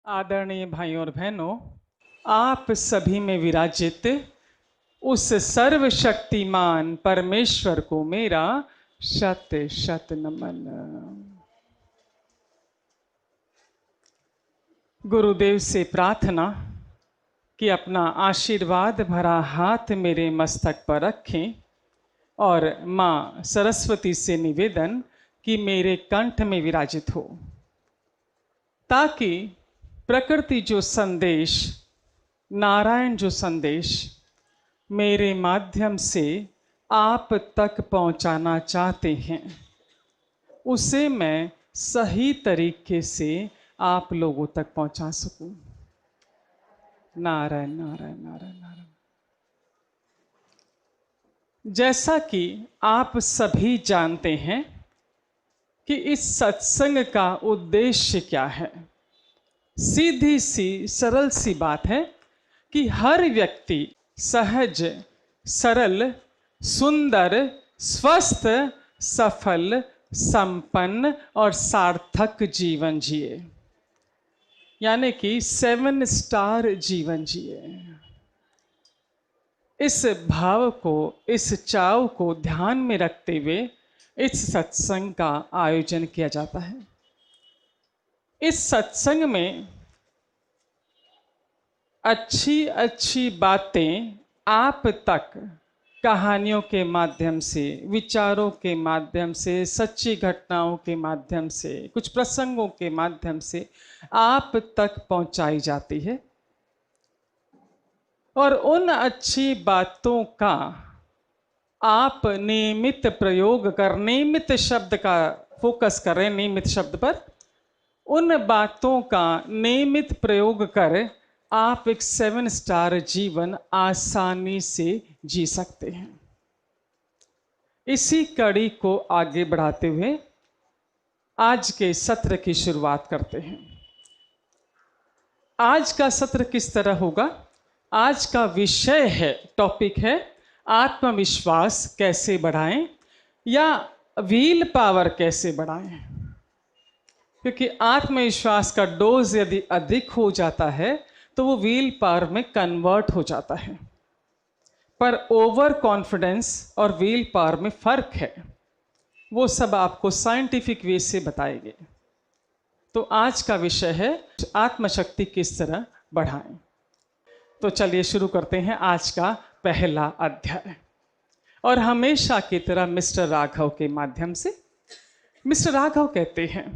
आदरणीय भाइयों और बहनों, आप सभी में विराजित उस सर्वशक्तिमान परमेश्वर को मेरा शत शत नमन। गुरुदेव से प्रार्थना कि अपना आशीर्वाद भरा हाथ मेरे मस्तक पर रखें और माँ सरस्वती से निवेदन कि मेरे कंठ में विराजित हो, ताकि प्रकृति जो संदेश, नारायण जो संदेश मेरे माध्यम से आप तक पहुंचाना चाहते हैं, उसे मैं सही तरीके से आप लोगों तक पहुंचा सकूं। नारायण नारायण नारायण नारायण। जैसा कि आप सभी जानते हैं कि इस सत्संग का उद्देश्य क्या है, सीधी सी सरल सी बात है कि हर व्यक्ति सहज, सरल, सुंदर, स्वस्थ, सफल, संपन्न और सार्थक जीवन जिए, यानी कि 7 स्टार जीवन जिए। इस भाव को, इस चाव को ध्यान में रखते हुए इस सत्संग का आयोजन किया जाता है। इस सत्संग में अच्छी अच्छी बातें आप तक कहानियों के माध्यम से, विचारों के माध्यम से, सच्ची घटनाओं के माध्यम से, कुछ प्रसंगों के माध्यम से आप तक पहुंचाई जाती है। और उन अच्छी बातों का आप नियमित प्रयोग कर, नियमित शब्द का फोकस करें, नियमित शब्द पर, उन बातों का नियमित प्रयोग कर आप एक 7 स्टार जीवन आसानी से जी सकते हैं। इसी कड़ी को आगे बढ़ाते हुए आज के सत्र की शुरुआत करते हैं। आज का सत्र किस तरह होगा? आज का विषय है, टॉपिक है आत्मविश्वास कैसे बढ़ाएं या व्हील पावर कैसे बढ़ाएं। क्योंकि आत्मविश्वास का डोज यदि अधिक हो जाता है तो वो व्हील पावर में कन्वर्ट हो जाता है, पर ओवर कॉन्फिडेंस और व्हील पावर में फर्क है। वो सब आपको साइंटिफिक वे से बताएंगे। तो आज का विषय है आत्मशक्ति किस तरह बढ़ाएं। तो चलिए शुरू करते हैं आज का पहला अध्याय। और हमेशा की तरह मिस्टर राघव के माध्यम से। मिस्टर राघव कहते हैं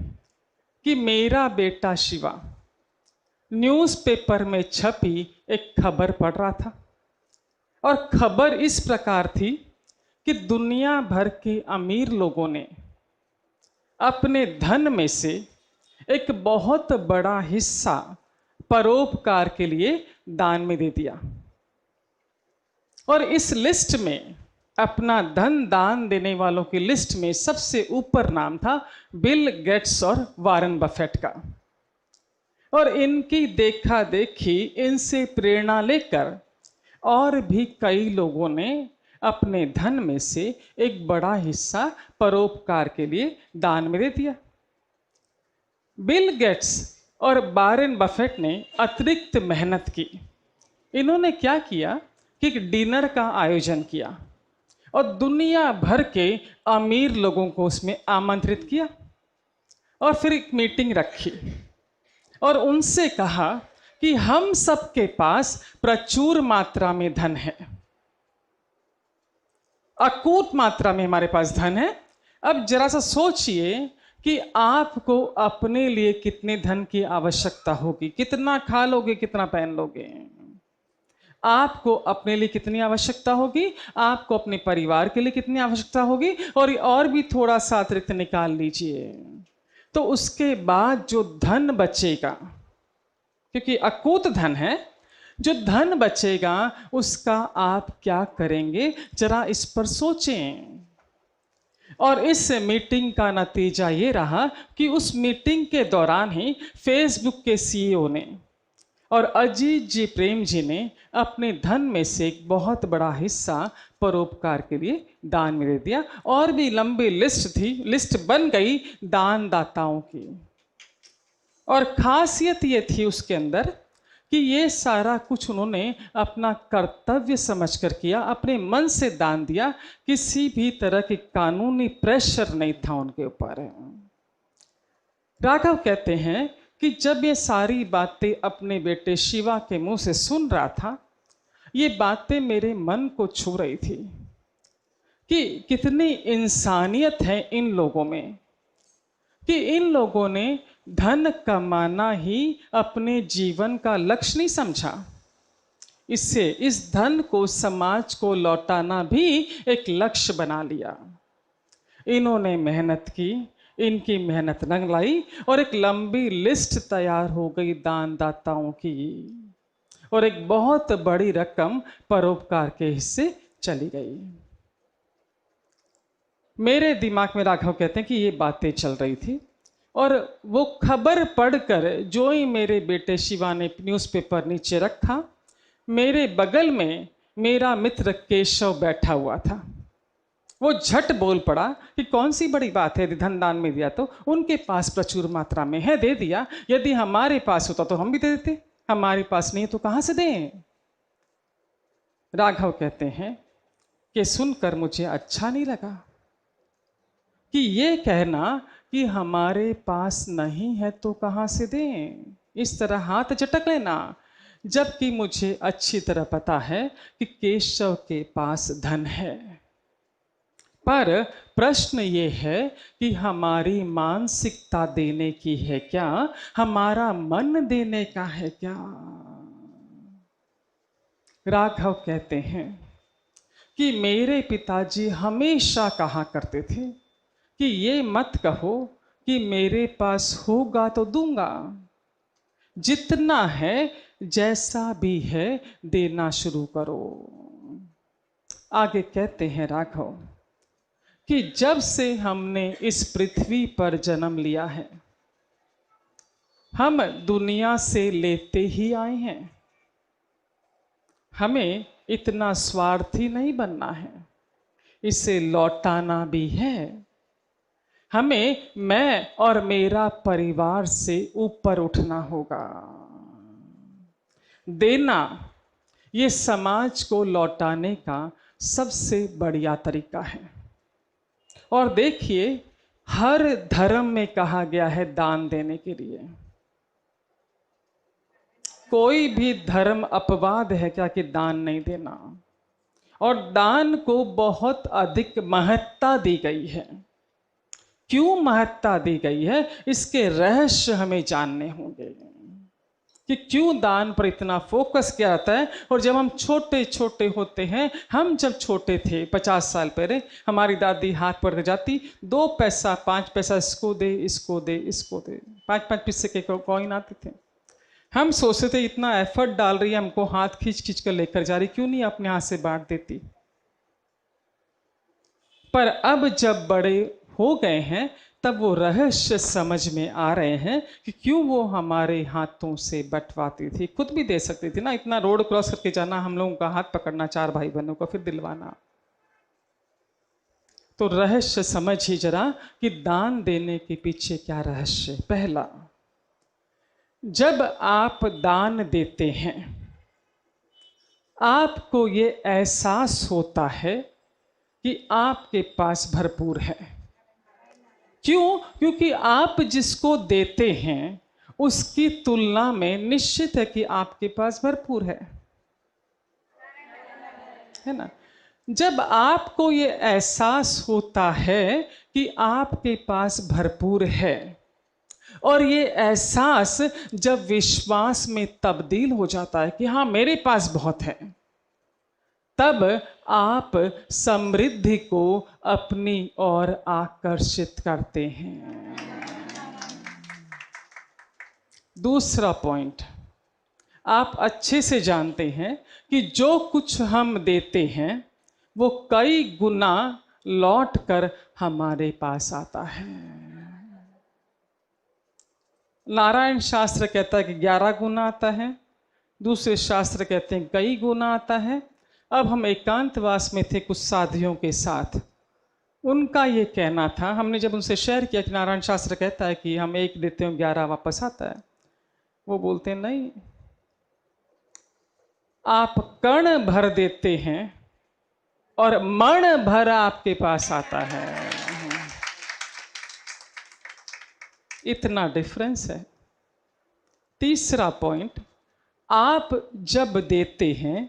कि मेरा बेटा शिवा न्यूज़पेपर में छपी एक खबर पढ़ रहा था, और खबर इस प्रकार थी कि दुनिया भर के अमीर लोगों ने अपने धन में से एक बहुत बड़ा हिस्सा परोपकार के लिए दान में दे दिया। और इस लिस्ट में, अपना धन दान देने वालों की लिस्ट में सबसे ऊपर नाम था बिल गेट्स और वॉरेन बफेट का। और इनकी देखा देखी, इनसे प्रेरणा लेकर और भी कई लोगों ने अपने धन में से एक बड़ा हिस्सा परोपकार के लिए दान में दे दिया। बिल गेट्स और वॉरेन बफेट ने अतिरिक्त मेहनत की। इन्होंने क्या किया कि एक डिनर का आयोजन किया और दुनिया भर के अमीर लोगों को उसमें आमंत्रित किया, और फिर एक मीटिंग रखी और उनसे कहा कि हम सबके पास प्रचुर मात्रा में धन है, अकूत मात्रा में हमारे पास धन है। अब जरा सा सोचिए कि आपको अपने लिए कितने धन की आवश्यकता होगी, कितना खा लोगे, कितना पहन लोगे। आपको अपने लिए कितनी आवश्यकता होगी, आपको अपने परिवार के लिए कितनी आवश्यकता होगी, और भी थोड़ा सा अतिरिक्त निकाल लीजिए। तो उसके बाद जो धन बचेगा, क्योंकि अकूत धन है, जो धन बचेगा उसका आप क्या करेंगे, जरा इस पर सोचें। और इस मीटिंग का नतीजा ये रहा कि उस मीटिंग के दौरान ही फेसबुक के सीईओ ने और अजीत जी प्रेम जी ने अपने धन में से एक बहुत बड़ा हिस्सा परोपकार के लिए दान में दे दिया। और भी लंबी लिस्ट थी, लिस्ट बन गई दान दाताओं की। और खासियत ये थी उसके अंदर कि ये सारा कुछ उन्होंने अपना कर्तव्य समझकर किया, अपने मन से दान दिया, किसी भी तरह की कानूनी प्रेशर नहीं था उनके ऊपर। राघव कहते हैं कि जब ये सारी बातें अपने बेटे शिवा के मुंह से सुन रहा था, ये बातें मेरे मन को छू रही थी कि कितनी इंसानियत है इन लोगों में, कि इन लोगों ने धन कमाना ही अपने जीवन का लक्ष्य नहीं समझा। इससे इस धन को समाज को लौटाना भी एक लक्ष्य बना लिया। इन्होंने मेहनत की, इनकी मेहनत रंग लाई और एक लंबी लिस्ट तैयार हो गई दान दाताओं की, और एक बहुत बड़ी रकम परोपकार के हिस्से चली गई। मेरे दिमाग में राघव कहते हैं कि ये बातें चल रही थी, और वो खबर पढ़कर जो ही मेरे बेटे शिवा ने न्यूज़पेपर नीचे रखा, मेरे बगल में मेरा मित्र केशव बैठा हुआ था। वो झट बोल पड़ा कि कौन सी बड़ी बात है, धन दान में दिया तो उनके पास प्रचुर मात्रा में है, दे दिया। यदि हमारे पास होता तो हम भी दे देते, हमारे पास नहीं तो कहाँ से दें। राघव कहते हैं कि सुनकर मुझे अच्छा नहीं लगा कि ये कहना कि हमारे पास नहीं है तो कहाँ से दें, इस तरह हाथ झटक लेना, जबकि मुझे अच्छी तरह पता है कि केशव के पास धन है। पर प्रश्न ये है कि हमारी मानसिकता देने की है क्या, हमारा मन देने का है क्या। राघव कहते हैं कि मेरे पिताजी हमेशा कहा करते थे कि ये मत कहो कि मेरे पास होगा तो दूंगा, जितना है जैसा भी है देना शुरू करो। आगे कहते हैं राघव कि जब से हमने इस पृथ्वी पर जन्म लिया है, हम दुनिया से लेते ही आए हैं। हमें इतना स्वार्थी नहीं बनना है, इसे लौटाना भी है। हमें मैं और मेरा परिवार से ऊपर उठना होगा। देना ये समाज को लौटाने का सबसे बढ़िया तरीका है। और देखिए, हर धर्म में कहा गया है दान देने के लिए। कोई भी धर्म अपवाद है क्या कि दान नहीं देना। और दान को बहुत अधिक महत्ता दी गई है। क्यों महत्ता दी गई है, इसके रहस्य हमें जानने होंगे कि क्यों दान पर इतना फोकस किया जाता है। और जब हम छोटे छोटे होते हैं, हम जब छोटे थे 50 साल पहले, हमारी दादी हाथ पकड़ जाती, 2 पैसा 5 पैसा इसको दे इसको दे इसको दे, 5-5 पैसे के कॉइन आते थे। हम सोचते थे इतना एफर्ट डाल रही है, हमको हाथ खींच खींच कर लेकर जा रही, क्यों नहीं अपने हाथ से बांट देती। पर अब जब बड़े हो गए हैं, तब वो रहस्य समझ में आ रहे हैं कि क्यों वो हमारे हाथों से बंटवाती थी। खुद भी दे सकती थी ना, इतना रोड क्रॉस करके जाना, हम लोगों का हाथ पकड़ना 4 भाई बहनों का, फिर दिलवाना। तो रहस्य समझिए जरा कि दान देने के पीछे क्या रहस्य। पहला, जब आप दान देते हैं, आपको ये एहसास होता है कि आपके पास भरपूर है। क्यों? क्योंकि आप जिसको देते हैं उसकी तुलना में निश्चित है कि आपके पास भरपूर है ना। जब आपको ये एहसास होता है कि आपके पास भरपूर है, और ये एहसास जब विश्वास में तब्दील हो जाता है कि हाँ मेरे पास बहुत है, तब आप समृद्धि को अपनी ओर आकर्षित करते हैं। दूसरा पॉइंट, आप अच्छे से जानते हैं कि जो कुछ हम देते हैं वो कई गुना लौट कर हमारे पास आता है। नारायण शास्त्र कहता है कि 11 गुना आता है, दूसरे शास्त्र कहते हैं कई गुना आता है। अब हम एकांतवास में थे कुछ साथियों के साथ, उनका ये कहना था, हमने जब उनसे शेयर किया कि नारायण शास्त्र कहता है कि हम 1 देते हैं 11 वापस आता है, वो बोलते हैं नहीं, आप कण भर देते हैं और मण भर आपके पास आता है। इतना डिफरेंस है। तीसरा पॉइंट, आप जब देते हैं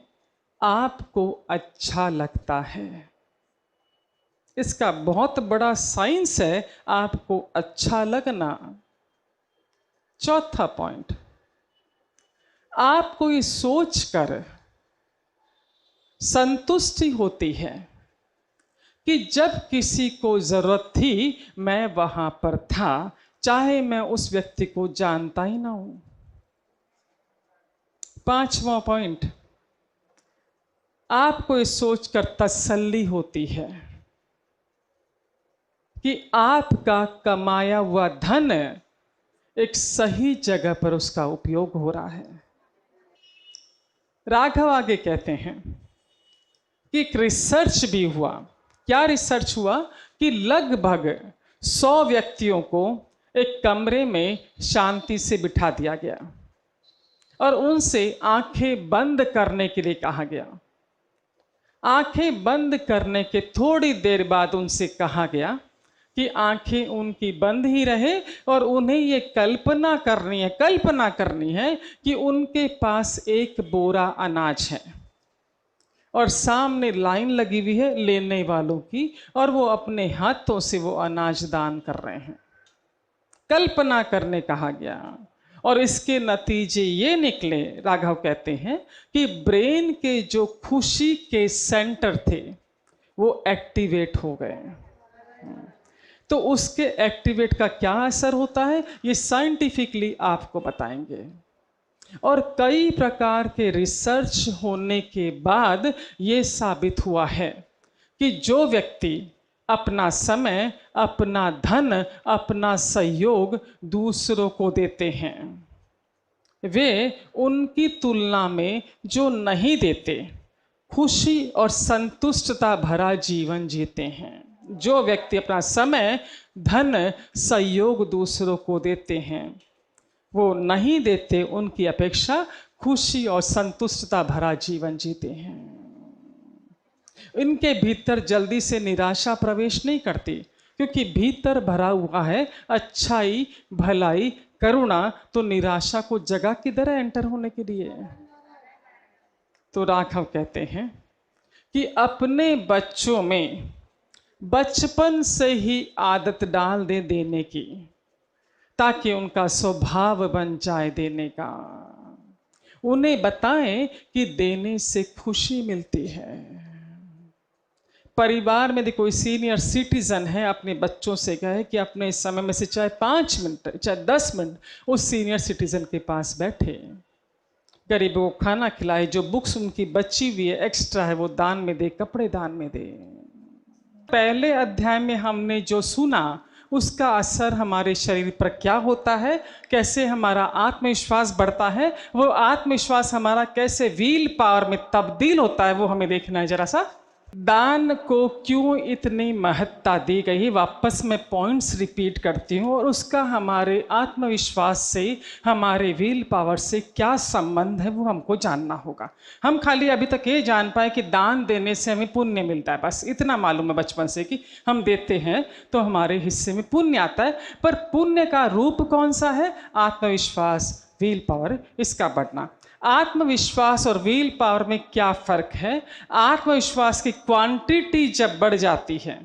आपको अच्छा लगता है। इसका बहुत बड़ा साइंस है, आपको अच्छा लगना। चौथा पॉइंट, आपको ये सोचकर संतुष्टि होती है कि जब किसी को जरूरत थी मैं वहां पर था, चाहे मैं उस व्यक्ति को जानता ही ना हूं। पांचवा पॉइंट, आपको ये सोचकर तसल्ली होती है कि आपका कमाया हुआ धन एक सही जगह पर उसका उपयोग हो रहा है। राघव आगे कहते हैं कि एक रिसर्च भी हुआ। क्या रिसर्च हुआ कि लगभग 100 व्यक्तियों को एक कमरे में शांति से बिठा दिया गया और उनसे आंखें बंद करने के लिए कहा गया। आंखें बंद करने के थोड़ी देर बाद उनसे कहा गया कि आंखें उनकी बंद ही रहे और उन्हें ये कल्पना करनी है कि उनके पास एक बोरा अनाज है और सामने लाइन लगी हुई है लेने वालों की, और वो अपने हाथों से वो अनाज दान कर रहे हैं। कल्पना करने कहा गया और इसके नतीजे ये निकले, राघव कहते हैं कि ब्रेन के जो खुशी के सेंटर थे वो एक्टिवेट हो गए। तो उसके एक्टिवेट का क्या असर होता है ये साइंटिफिकली आपको बताएंगे। और कई प्रकार के रिसर्च होने के बाद ये साबित हुआ है कि जो व्यक्ति अपना समय, अपना धन, अपना सहयोग दूसरों को देते हैं, वे उनकी तुलना में जो नहीं देते खुशी और संतुष्टता भरा जीवन जीते हैं। जो व्यक्ति अपना समय, धन, सहयोग दूसरों को देते हैं, वो नहीं देते उनकी अपेक्षा खुशी और संतुष्टता भरा जीवन जीते हैं। इनके भीतर जल्दी से निराशा प्रवेश नहीं करती, क्योंकि भीतर भरा हुआ है अच्छाई, भलाई, करुणा। तो निराशा को जगह किधर है एंटर होने के लिए? तो राघव कहते हैं कि अपने बच्चों में बचपन से ही आदत डाल दे देने की, ताकि उनका स्वभाव बन जाए देने का। उन्हें बताएं कि देने से खुशी मिलती है। परिवार में कोई सीनियर सिटीजन है, अपने बच्चों से कहे कि अपने समय में से चाहे 5 मिनट चाहे 10 मिनट उस सीनियर सिटीजन के पास बैठे, गरीबों को खाना खिलाए, जो बुक्स उनकी बची हुई है एक्स्ट्रा है वो दान में दे, कपड़े दान में दे। पहले अध्याय में हमने जो सुना उसका असर हमारे शरीर पर क्या होता है, कैसे हमारा आत्मविश्वास बढ़ता है, वो आत्मविश्वास हमारा कैसे व्हील पावर में तब्दील होता है, वो हमें देखना है जरा सा। दान को क्यों इतनी महत्ता दी गई, वापस मैं पॉइंट्स रिपीट करती हूँ, और उसका हमारे आत्मविश्वास से, हमारे व्हील पावर से क्या संबंध है वो हमको जानना होगा। हम खाली अभी तक ये जान पाए कि दान देने से हमें पुण्य मिलता है, बस इतना मालूम है बचपन से कि हम देते हैं तो हमारे हिस्से में पुण्य आता है। पर पुण्य का रूप कौन सा है? आत्मविश्वास, व्हील पावर, इसका बढ़ना। आत्मविश्वास और व्हील पावर में क्या फर्क है? आत्मविश्वास की क्वांटिटी जब बढ़ जाती है,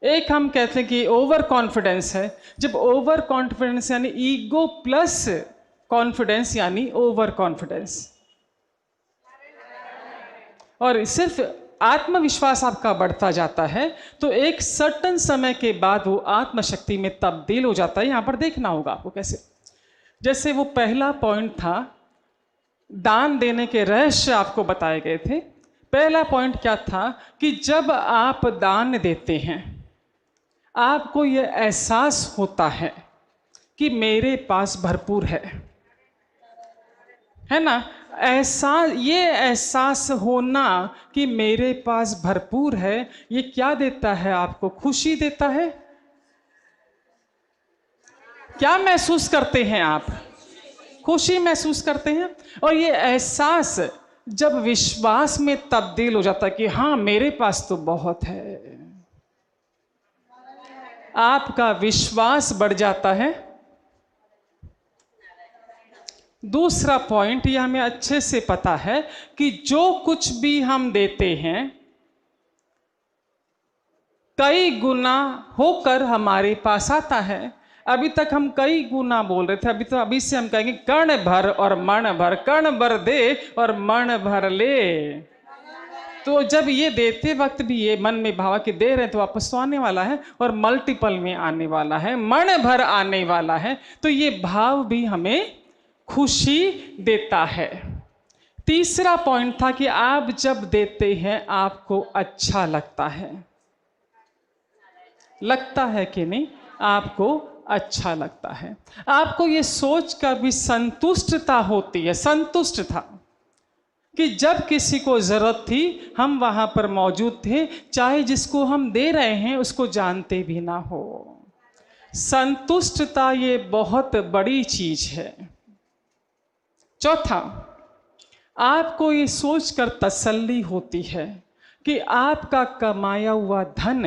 एक हम कहते हैं कि ओवर कॉन्फिडेंस है, जब ओवर कॉन्फिडेंस यानी ईगो प्लस कॉन्फिडेंस यानी ओवर कॉन्फिडेंस, और सिर्फ आत्मविश्वास आपका बढ़ता जाता है तो एक सर्टन समय के बाद वो आत्मशक्ति में तब्दील हो जाता है। यहां पर देखना होगा आपको कैसे। जैसे वो पहला पॉइंट था, दान देने के रहस्य आपको बताए गए थे। पहला पॉइंट क्या था कि जब आप दान देते हैं आपको यह एहसास होता है कि मेरे पास भरपूर है ना। ये एहसास होना कि मेरे पास भरपूर है, ये क्या देता है आपको? खुशी देता है। क्या महसूस करते हैं आप? खुशी महसूस करते हैं। और ये एहसास जब विश्वास में तब्दील हो जाता है कि हाँ मेरे पास तो बहुत है, आपका विश्वास बढ़ जाता है। दूसरा पॉइंट, ये हमें अच्छे से पता है कि जो कुछ भी हम देते हैं कई गुना होकर हमारे पास आता है। अभी तक हम कई गुना बोल रहे थे, अभी से हम कहेंगे कर्ण भर और मण भर, कर्ण भर दे और मण भर ले। तो जब ये देते वक्त भी ये मन में भाव कि दे रहे तो वापस तो आने वाला है, और मल्टीपल में आने वाला है, मण भर आने वाला है, तो ये भाव भी हमें खुशी देता है। तीसरा पॉइंट था कि आप जब देते हैं आपको अच्छा लगता है। लगता है कि नहीं? आपको अच्छा लगता है। आपको ये सोच कर भी संतुष्टता होती है, संतुष्ट था कि जब किसी को जरूरत थी हम वहां पर मौजूद थे, चाहे जिसको हम दे रहे हैं उसको जानते भी ना हो। संतुष्टता ये बहुत बड़ी चीज है। चौथा, आपको ये सोचकर तसल्ली होती है कि आपका कमाया हुआ धन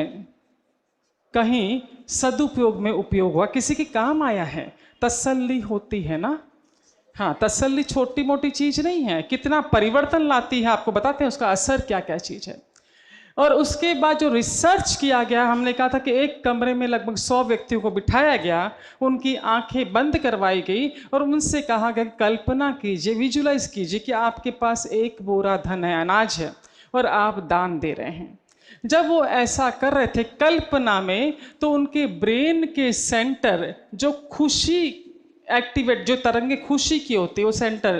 कहीं सदुपयोग में उपयोग हुआ, किसी के काम आया है, तसल्ली होती है ना। हाँ, तसल्ली छोटी मोटी चीज नहीं है, कितना परिवर्तन लाती है आपको बताते हैं उसका असर क्या क्या चीज है। और उसके बाद जो रिसर्च किया गया, हमने कहा था कि एक कमरे में लगभग 100 व्यक्तियों को बिठाया गया, उनकी आंखें बंद करवाई गई और उनसे कहा गया कल्पना कीजिए, विजुलाइज कीजिए कि आपके पास एक बोरा धन है, अनाज है, और आप दान दे रहे हैं। जब वो ऐसा कर रहे थे कल्पना में, तो उनके ब्रेन के सेंटर जो खुशी एक्टिवेट, जो तरंगे खुशी की होती है, वो सेंटर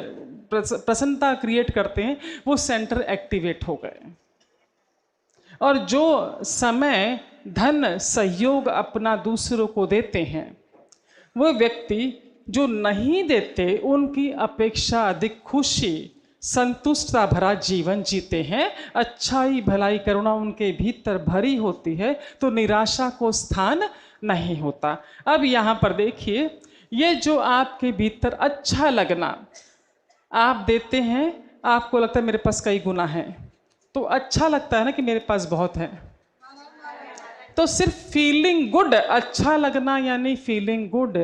प्रसन्नता क्रिएट करते हैं, वो सेंटर एक्टिवेट हो गए। और जो समय धन सहयोग अपना दूसरों को देते हैं, वो व्यक्ति जो नहीं देते उनकी अपेक्षा अधिक खुशी संतुष्टता भरा जीवन जीते हैं। अच्छाई भलाई करुणा उनके भीतर भरी होती है, तो निराशा को स्थान नहीं होता। अब यहाँ पर देखिए, ये जो आपके भीतर अच्छा लगना, आप देते हैं, आपको लगता है मेरे पास कई गुना है, तो अच्छा लगता है ना कि मेरे पास बहुत है। तो सिर्फ फीलिंग गुड, अच्छा लगना यानी feeling good,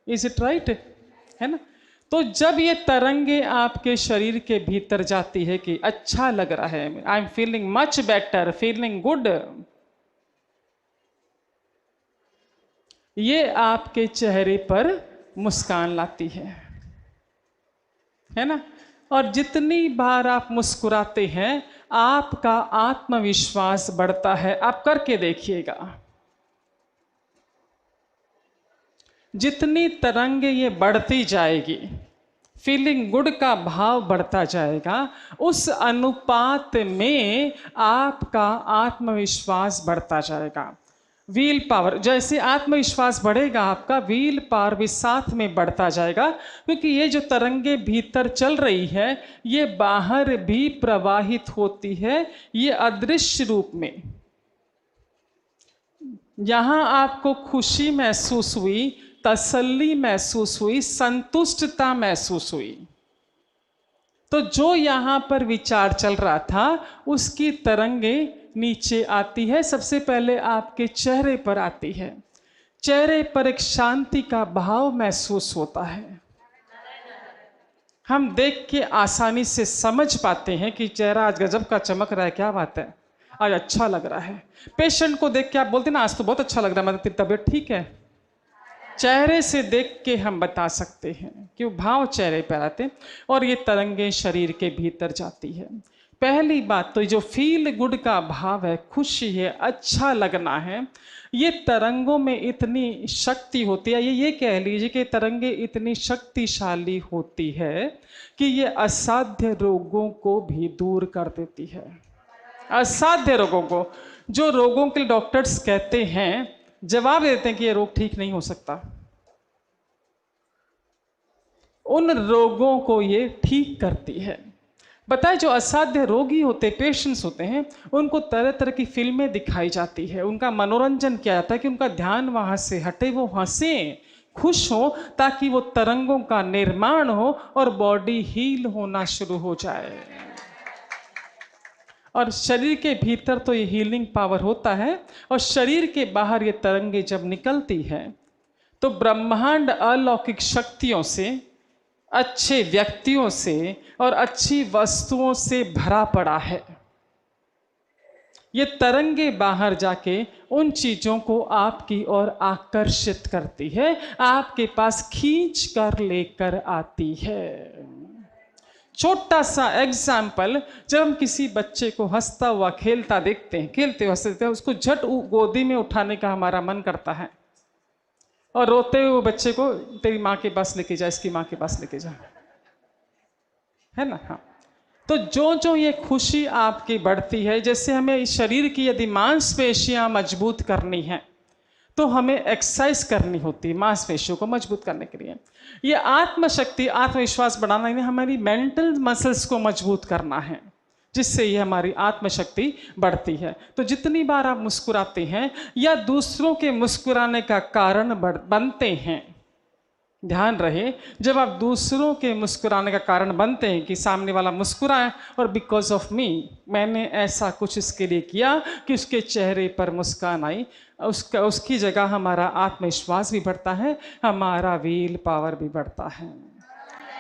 is it right? है ना। तो जब ये तरंगे आपके शरीर के भीतर जाती है कि अच्छा लग रहा है, I am feeling much better, feeling good, ये आपके चेहरे पर मुस्कान लाती है ना। और जितनी बार आप मुस्कुराते हैं आपका आत्मविश्वास बढ़ता है। आप करके देखिएगा, जितनी तरंगे ये बढ़ती जाएगी, फीलिंग गुड का भाव बढ़ता जाएगा, उस अनुपात में आपका आत्मविश्वास बढ़ता जाएगा। व्हील पावर, जैसे आत्मविश्वास बढ़ेगा आपका व्हील पावर भी साथ में बढ़ता जाएगा, क्योंकि ये जो तरंगे भीतर चल रही है ये बाहर भी प्रवाहित होती है, ये अदृश्य रूप में। यहाँ आपको खुशी महसूस हुई, तसल्ली महसूस हुई, संतुष्टता महसूस हुई, तो जो यहाँ पर विचार चल रहा था उसकी तरंगे नीचे आती है। सबसे पहले आपके चेहरे पर आती है, चेहरे पर एक शांति का भाव महसूस होता है। हम देख के आसानी से समझ पाते हैं कि चेहरा आज गजब का चमक रहा है, क्या बात है, आज अच्छा लग रहा है। पेशेंट को देख के आप बोलते ना आज तो बहुत अच्छा लग रहा है, मतलब तेरी तबीयत ठीक है। चेहरे से देख के हम बता सकते हैं कि वो भाव चेहरे पर आते और ये तरंगे शरीर के भीतर जाती है। पहली बात तो जो फील गुड का भाव है, खुशी है, अच्छा लगना है, ये तरंगों में इतनी शक्ति होती है, ये कह लीजिए कि तरंगे इतनी शक्तिशाली होती है कि ये असाध्य रोगों को भी दूर कर देती है। असाध्य रोगों को, जो रोगों के लिए डॉक्टर्स कहते हैं, जवाब देते हैं कि ये रोग ठीक नहीं हो सकता, उन रोगों को ये ठीक करती है। बताए जो असाध्य रोगी होते, पेशेंट्स होते हैं, उनको तरह तरह की फिल्में दिखाई जाती है, उनका मनोरंजन किया जाता है कि उनका ध्यान वहाँ से हटे, वो हंसें, खुश हो, ताकि वो तरंगों का निर्माण हो और बॉडी हील होना शुरू हो जाए। और शरीर के भीतर तो ये हीलिंग पावर होता है, और शरीर के बाहर ये तरंगे जब निकलती है तो ब्रह्मांड अलौकिक शक्तियों से, अच्छे व्यक्तियों से और अच्छी वस्तुओं से भरा पड़ा है। ये तरंगे बाहर जाके उन चीजों को आपकी ओर आकर्षित करती है, आपके पास खींच कर लेकर आती है। छोटा सा एग्जाम्पल, जब हम किसी बच्चे को हंसता हुआ खेलता देखते हैं, खेलते हुए हंसते हैं, उसको झट गोदी में उठाने का हमारा मन करता है, और रोते हुए बच्चे को तेरी माँ के पास लेके जा, इसकी माँ के पास लेके जा, है ना। हाँ, तो जो जो ये खुशी आपकी बढ़ती है, जैसे हमें इस शरीर की यदि मांसपेशियां मजबूत करनी है तो हमें एक्सरसाइज करनी होती है मांसपेशियों को मजबूत करने के लिए। ये आत्मशक्ति, आत्मविश्वास बढ़ाना, इन्हें हमारी मेंटल मसल्स को मजबूत करना है, जिससे ये हमारी आत्मशक्ति बढ़ती है। तो जितनी बार आप मुस्कुराते हैं या दूसरों के मुस्कुराने का कारण बनते हैं, ध्यान रहे, जब आप दूसरों के मुस्कुराने का कारण बनते हैं कि सामने वाला मुस्कुराए और बिकॉज ऑफ मी, मैंने ऐसा कुछ इसके लिए किया कि उसके चेहरे पर मुस्कान आई, उसकी जगह हमारा आत्मविश्वास भी बढ़ता है, हमारा विल पावर भी बढ़ता है।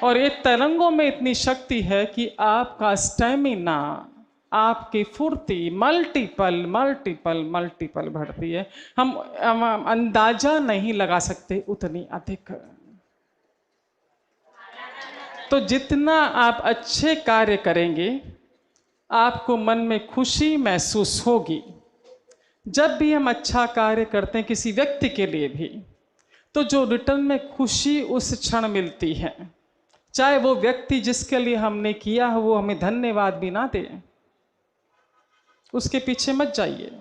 और ये तरंगों में इतनी शक्ति है कि आपका स्टेमिना, आपकी फुर्ती मल्टीपल मल्टीपल मल्टीपल बढ़ती है। हम अंदाजा नहीं लगा सकते, उतनी अधिक। तो जितना आप अच्छे कार्य करेंगे, आपको मन में खुशी महसूस होगी। जब भी हम अच्छा कार्य करते हैं किसी व्यक्ति के लिए भी, तो जो रिटर्न में खुशी उस क्षण मिलती है, चाहे वो व्यक्ति जिसके लिए हमने किया हो वो हमें धन्यवाद भी ना दे, उसके पीछे मत जाइए।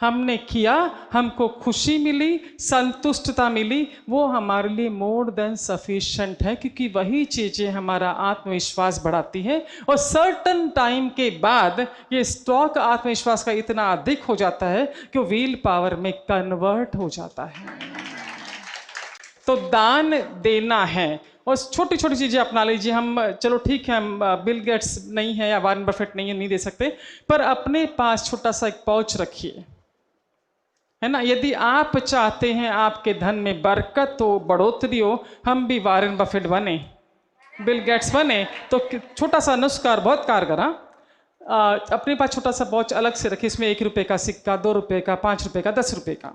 हमने किया, हमको खुशी मिली, संतुष्टता मिली, वो हमारे लिए मोर देन सफिशिएंट है, क्योंकि वही चीज़ें हमारा आत्मविश्वास बढ़ाती है। और सर्टन टाइम के बाद ये स्टॉक आत्मविश्वास का इतना अधिक हो जाता है कि वो व्हील पावर में कन्वर्ट हो जाता है। तो दान देना है, और छोटी छोटी चीज़ें अपना लीजिए। हम चलो ठीक है, हम बिल गेट्स नहीं है या वॉरेन बफेट नहीं है, नहीं दे सकते, पर अपने पास छोटा सा एक पाउच रखिए, है ना। यदि आप चाहते हैं आपके धन में बरकत हो, बढ़ोतरी हो, हम भी वॉरेन बफेट बने, बिल गेट्स बने, तो छोटा सा नुस्खा बहुत कारगर। अपने पास छोटा सा पाउच अलग से रखिए, इसमें 1 रुपये का सिक्का, 2 रुपये का, 5 रुपये का, 10 रुपये का,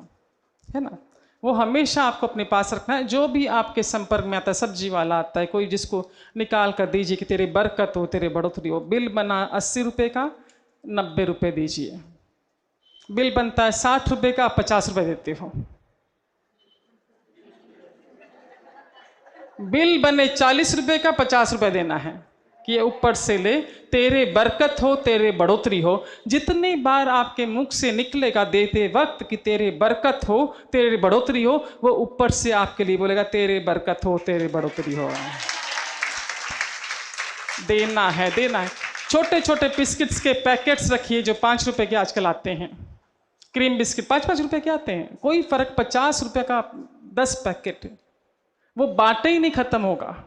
है ना। वो हमेशा आपको अपने पास रखना है। जो भी आपके संपर्क में आता है, सब्जी वाला आता है कोई, जिसको निकाल कर दीजिए कि तेरी बरकत हो, तेरे बढ़ोतरी हो। बिल बना 80 रुपये का, 90 रुपये दीजिए। बिल बनता है 60 रुपये का, 50 रुपये देते हो। बिल बने 40 रुपये का, 50 रुपये देना है कि ये ऊपर से ले, तेरे बरकत हो, तेरे बढ़ोतरी हो। जितनी बार आपके मुख से निकलेगा देते वक्त कि तेरे बरकत हो, तेरे बढ़ोतरी हो, वो ऊपर से आपके लिए बोलेगा तेरे बरकत हो, तेरे बढ़ोतरी हो। देना है, देना है। छोटे छोटे बिस्किट्स के पैकेट्स रखिए जो 5 रुपए के आजकल आते हैं, क्रीम बिस्किट 5-5 रुपए के आते हैं, कोई फर्क, 50 रुपए का 10 पैकेट, वो बांटे ही नहीं खत्म होगा।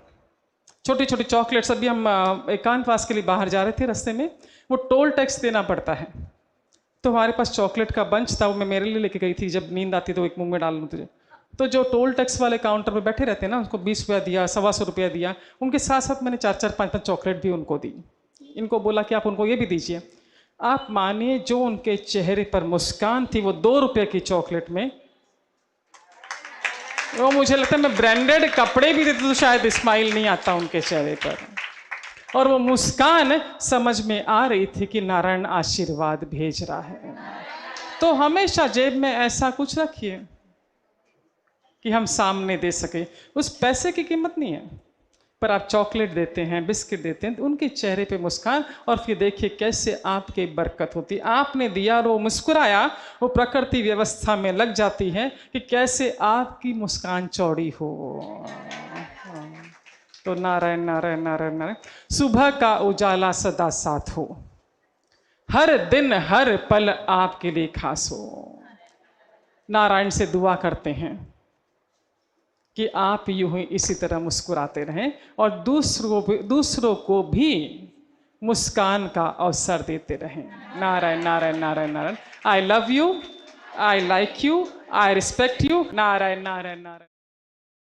छोटी छोटी चॉकलेट्स, अभी हम एकांतवास के लिए बाहर जा रहे थे, रास्ते में वो टोल टैक्स देना पड़ता है, तो हमारे पास चॉकलेट का बंच था, वो मैं मेरे लिए लेके गई थी, जब नींद आती तो एक मुंह में डाल लूँ तुझे। तो जो टोल टैक्स वाले काउंटर पे बैठे रहते हैं ना, उसको 20 रुपया दिया, 125 रुपया दिया, उनके साथ साथ मैंने 4-4, 5-5 चॉकलेट भी उनको दी। इनको बोला कि आप उनको ये भी दीजिए। आप मानिए जो उनके चेहरे पर मुस्कान थी, वो 2 रुपये की चॉकलेट में, वो मुझे लगता है मैं ब्रांडेड कपड़े भी देते तो शायद स्माइल नहीं आता उनके चेहरे पर। और वो मुस्कान समझ में आ रही थी कि नारायण आशीर्वाद भेज रहा है। तो हमेशा जेब में ऐसा कुछ रखिए कि हम सामने दे सके। उस पैसे की कीमत नहीं है, पर आप चॉकलेट देते हैं, बिस्किट देते हैं, तो उनके चेहरे पे मुस्कान, और फिर देखिए कैसे आपके बरकत होती। आपने दिया और वो मुस्कुराया, वो प्रकृति व्यवस्था में लग जाती है कि कैसे आपकी मुस्कान चौड़ी हो। तो नारायण नारायण नारायण नारायण। सुबह का उजाला सदा साथ हो, हर दिन हर पल आपके लिए खास हो। नारायण से दुआ करते हैं कि आप यूं ही इसी तरह मुस्कुराते रहें और दूसरों को भी मुस्कान का अवसर देते रहें। Narayan Narayan Narayan Narayan. I love you, I like you, I respect you. Narayan Narayan Narayan.